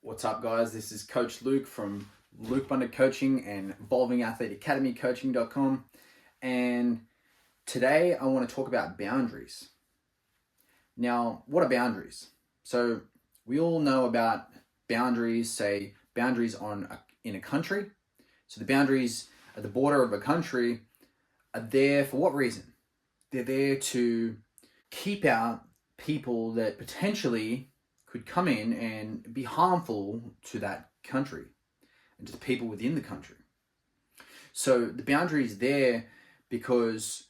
What's up, guys? This is Coach Luke from Luke Bundy Coaching and Evolving Athlete Academy Coaching.com. And today I want to talk about boundaries. Now, what are boundaries? So we all know about boundaries, say boundaries in a country. So the boundaries at the border of a country are there for what reason? They're there to keep out people that potentially could come in and be harmful to that country and to the people within the country. So the boundary is there because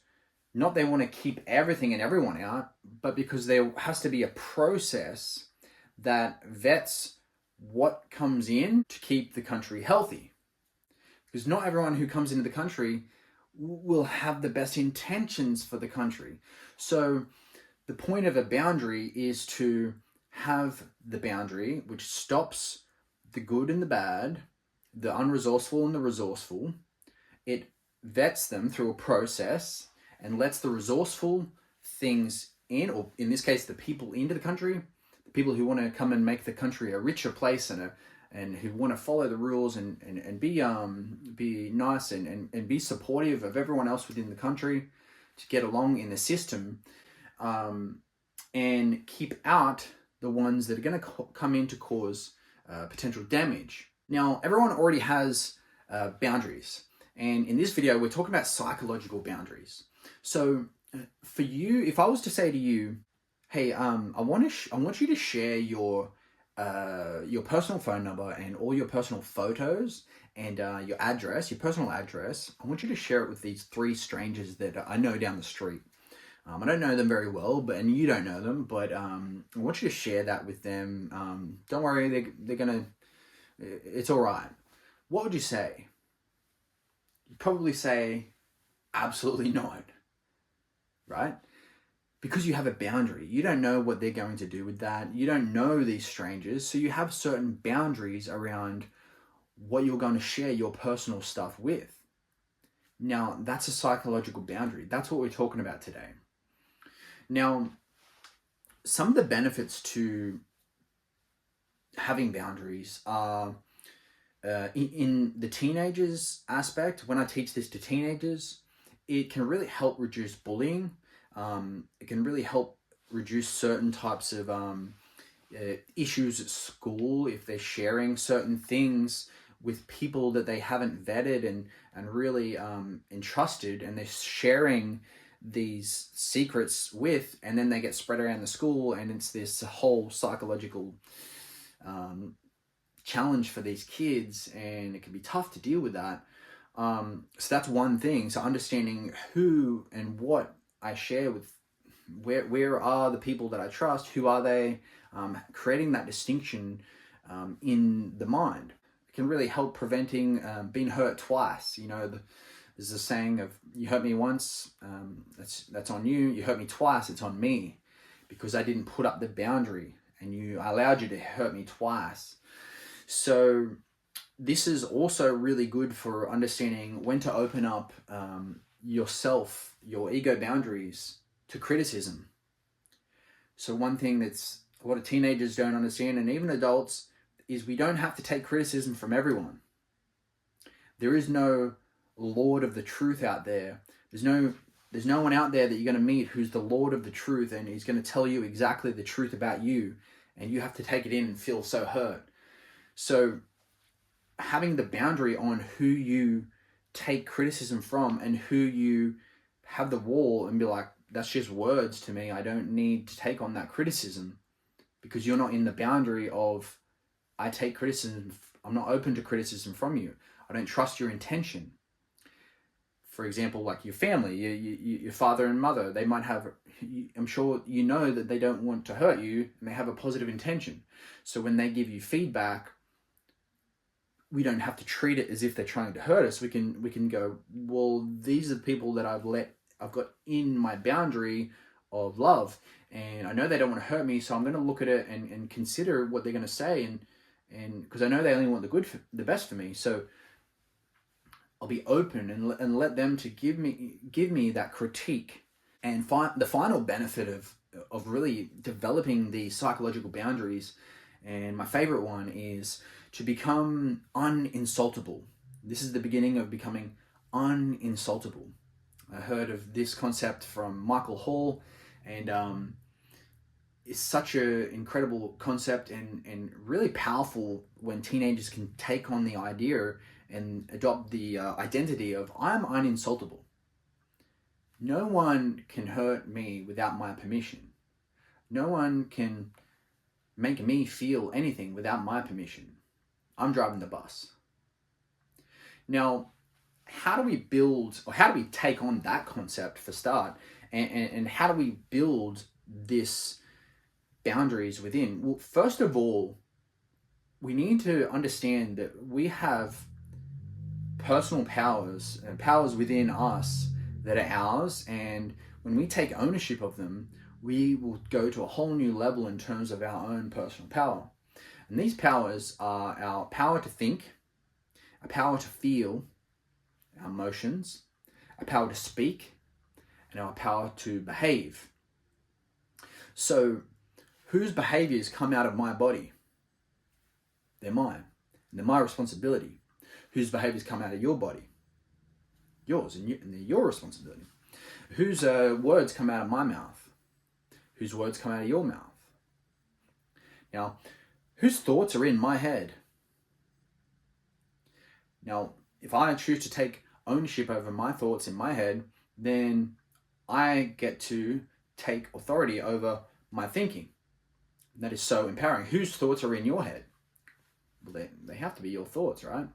not they want to keep everything and everyone out, but because there has to be a process that vets what comes in to keep the country healthy. Because not everyone who comes into the country will have the best intentions for the country. So the point of a boundary is to have the boundary which stops the good and the bad, the unresourceful and the resourceful. It vets them through a process and lets the resourceful things in, or in this case, the people into the country, the people who want to come and make the country a richer place and who want to follow the rules and be nice and be supportive of everyone else within the country to get along in the system, and keep out the ones that are going to come in to cause potential damage. Now, everyone already has boundaries. And in this video, we're talking about psychological boundaries. So for you, if I was to say to you, hey, I want you to share your personal phone number and all your personal photos and your address, your personal address. I want you to share it with these 3 strangers that I know down the street. I don't know them very well, and you don't know them, but I want you to share that with them. Don't worry, they're gonna, it's all right. What would you say? You'd probably say, absolutely not, right? Because you have a boundary. You don't know what they're going to do with that. You don't know these strangers, so you have certain boundaries around what you're going to share your personal stuff with. Now, that's a psychological boundary. That's what we're talking about today. Now, some of the benefits to having boundaries are in the teenagers aspect. When I teach this to teenagers, it can really help reduce bullying. It can really help reduce certain types of issues at school if they're sharing certain things with people that they haven't vetted and really entrusted, and they're sharing these secrets with, and then they get spread around the school, and it's this whole psychological challenge for these kids, and it can be tough to deal with that. So that's one thing. So understanding who and what I share with, where are the people that I trust, who are they, creating that distinction in the mind. It can really help preventing being hurt twice. You know, there's a saying of, you hurt me once, that's on you. You hurt me twice, it's on me, because I didn't put up the boundary and I allowed you to hurt me twice. So this is also really good for understanding when to open up yourself, your ego boundaries, to criticism. So one thing that's a lot of teenagers don't understand, and even adults, is we don't have to take criticism from everyone. There is no Lord of the truth out there. There's no one out there that you're going to meet who's the Lord of the truth and he's going to tell you exactly the truth about you, and you have to take it in and feel so hurt. So having the boundary on who you take criticism from and who you have the wall and be like, that's just words to me, I don't need to take on that criticism, because you're not in the boundary of, I take criticism, I'm not open to criticism from you, I don't trust your intention. For example, like your family, your father and mother, they might have, I'm sure you know that they don't want to hurt you and they have a positive intention. So when they give you feedback, we don't have to treat it as if they're trying to hurt us. We can go, well, these are the people that I've got in my boundary of love, and I know they don't want to hurt me, so I'm going to look at it and consider what they're going to say, and because I know they only want the best for me, so I'll be open and let them to give me that critique. And the final benefit of really developing the psychological boundaries And my favorite one is to become uninsultable. This is the beginning of becoming uninsultable. I heard of this concept from Michael Hall, and it's such an incredible concept and really powerful when teenagers can take on the idea and adopt the identity of I'm uninsultable. No one can hurt me without my permission. No one can make me feel anything without my permission. I'm driving the bus. Now, how do we build, or how do we take on that concept for start, and how do we build this boundaries within? Well, first of all, we need to understand that we have personal powers and powers within us that are ours, and when we take ownership of them, we will go to a whole new level in terms of our own personal power. And these powers are our power to think, our power to feel, our emotions, our power to speak, and our power to behave. So, whose behaviors come out of my body? They're mine. And they're my responsibility. Whose behaviors come out of your body? Yours, and they're your responsibility. Whose words come out of my mouth? Whose words come out of your mouth? Now, whose thoughts are in my head? Now, if I choose to take ownership over my thoughts in my head, then I get to take authority over my thinking. And that is so empowering. Whose thoughts are in your head? Well, they have to be your thoughts, right?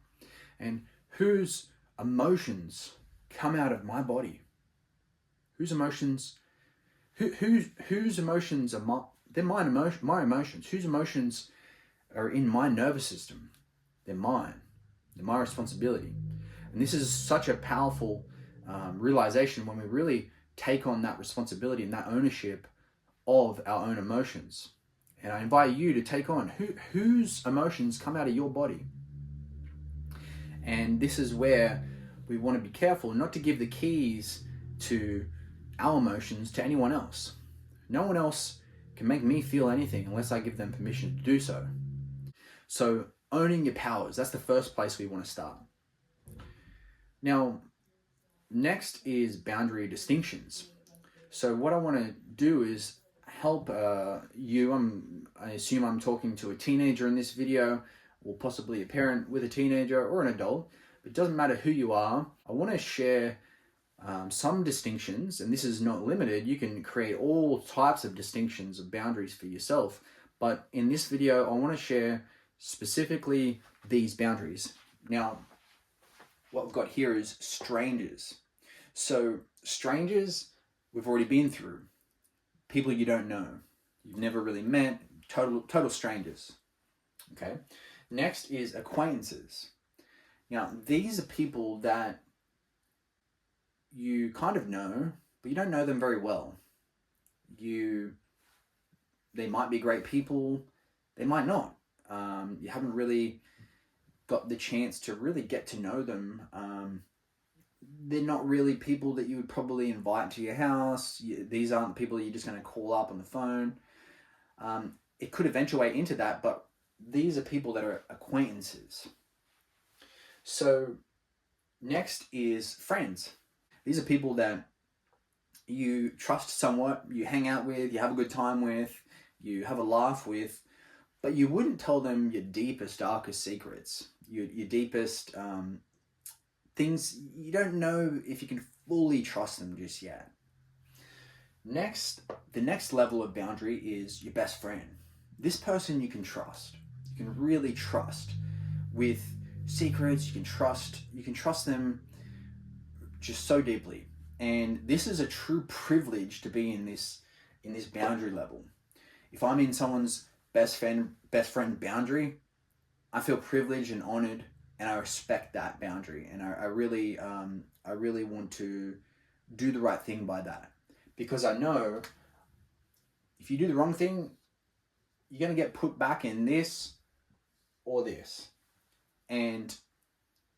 And whose emotions come out of my body? Whose emotions? Whose emotions are my? They're my emotions. Whose emotions are in my nervous system? They're mine. They're my responsibility. And this is such a powerful realization when we really take on that responsibility and that ownership of our own emotions. And I invite you to take on whose emotions come out of your body. And this is where we want to be careful not to give the keys to our emotions to anyone else. No one else can make me feel anything unless I give them permission to do so. So owning your powers, that's the first place we want to start. Now, next is boundary distinctions. So what I want to do is help you. I assume I'm talking to a teenager in this video, or possibly a parent with a teenager or an adult. It doesn't matter who you are. I want to share some distinctions, and this is not limited. You can create all types of distinctions of boundaries for yourself. But in this video, I want to share specifically these boundaries. Now, what we've got here is strangers. So strangers, we've already been through. People you don't know, you've never really met, total strangers. Okay. Next is acquaintances. Now, these are people that you kind of know, but you don't know them very well. They might be great people, they might not. You haven't really got the chance to really get to know them. They're not really people that you would probably invite to your house. These aren't people you're just going to call up on the phone. It could eventuate into that, but these are people that are acquaintances. So next is friends. These are people that you trust somewhat, you hang out with, you have a good time with, you have a laugh with, but you wouldn't tell them your deepest, darkest secrets, your deepest things. You don't know if you can fully trust them just yet. Next, the next level of boundary is your best friend. This person you can trust. You can really trust with secrets. You can trust them just so deeply. And this is a true privilege to be in this boundary level. If I'm in someone's best friend boundary, I feel privileged and honored, and I respect that boundary. And I really want to do the right thing by that, because I know if you do the wrong thing, you're going to get put back in this or this. And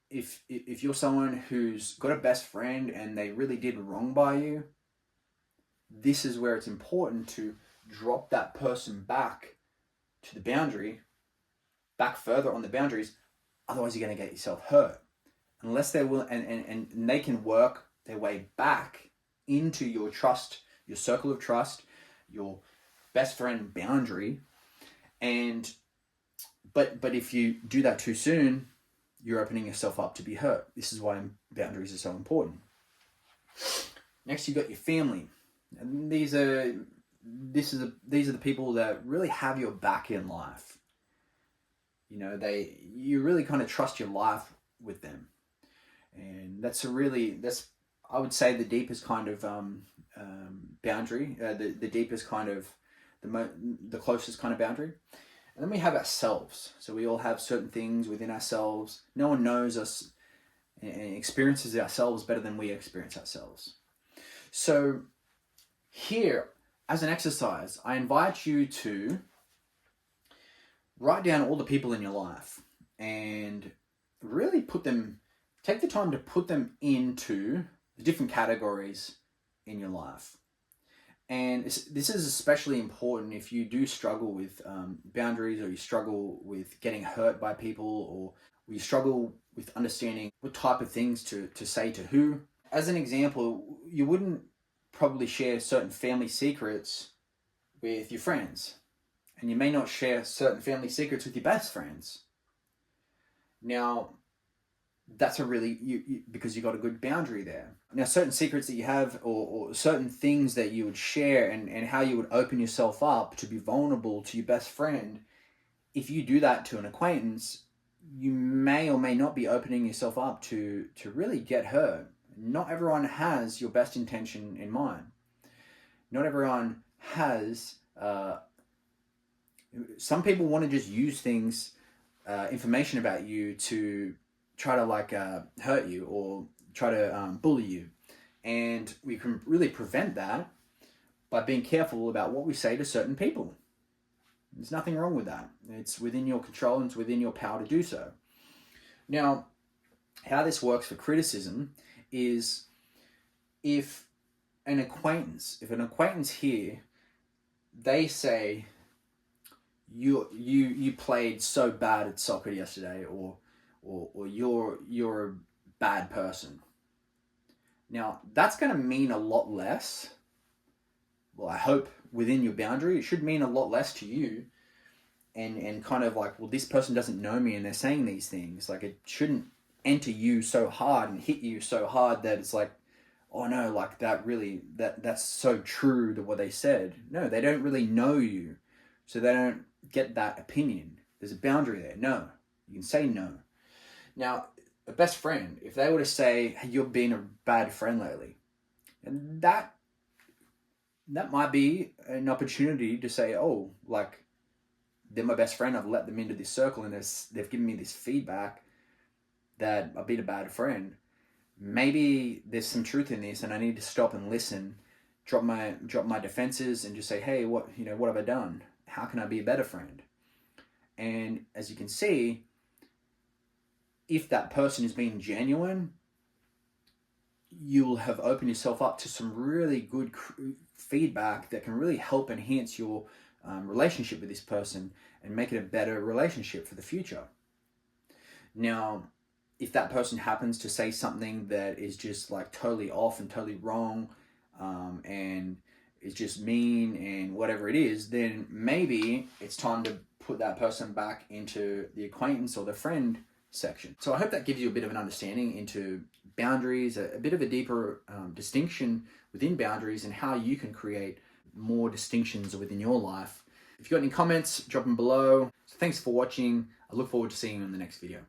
if you're someone who's got a best friend and they really did wrong by you, this is where it's important to drop that person back to the boundary back further on the boundaries. Otherwise, you're going to get yourself hurt. Unless they will, and they can work their way back into your trust, your circle of trust, your best friend boundary. And but if you do that too soon, you're opening yourself up to be hurt. This is why boundaries are so important. Next, you've got your family. And these are the people that really have your back in life. You know, you really kind of trust your life with them. And that's I would say the deepest kind of boundary, the deepest kind of, the closest kind of boundary. And then we have ourselves. So we all have certain things within ourselves. No one knows us and experiences ourselves better than we experience ourselves. So here, as an exercise, I invite you to write down all the people in your life and really take the time to put them into the different categories in your life. And this is especially important if you do struggle with boundaries, or you struggle with getting hurt by people, or you struggle with understanding what type of things to say to who. As an example, you wouldn't probably share certain family secrets with your friends, and you may not share certain family secrets with your best friends. Now, that's because you got a good boundary there. Now, certain secrets that you have, or certain things that you would share, and how you would open yourself up to be vulnerable to your best friend, if you do that to an acquaintance, you may or may not be opening yourself up to really get hurt. Not everyone has your best intention in mind. Not everyone has, some people want to just use things, information about you to try to hurt you, or try to bully you. And we can really prevent that by being careful about what we say to certain people. There's nothing wrong with that. It's within your control, and it's within your power to do so. Now, how this works for criticism is if an acquaintance here, they say, you played so bad at soccer yesterday, or you're a bad person. Now, that's going to mean a lot less. Well, I hope within your boundary, it should mean a lot less to you. And kind of like, well, this person doesn't know me and they're saying these things. Like, it shouldn't enter you so hard and hit you so hard that it's like, oh no, like that's so true to what they said. No, they don't really know you. So they don't get that opinion. There's a boundary there. No, you can say no. Now, a best friend, if they were to say, hey, you've been a bad friend lately, and that might be an opportunity to say, oh, like, they're my best friend, I've let them into this circle, and they've given me this feedback that I've been a bad friend. Maybe there's some truth in this, and I need to stop and listen, drop my defenses, and just say, hey, what have I done? How can I be a better friend? And as you can see, if that person is being genuine, you'll have opened yourself up to some really good feedback that can really help enhance your relationship with this person and make it a better relationship for the future. Now, if that person happens to say something that is just like totally off and totally wrong, and is just mean and whatever it is, then maybe it's time to put that person back into the acquaintance or the friend section. So I hope that gives you a bit of an understanding into boundaries, a bit of a deeper distinction within boundaries, and how you can create more distinctions within your life. If you've got any comments, drop them below. So thanks for watching. I look forward to seeing you in the next video.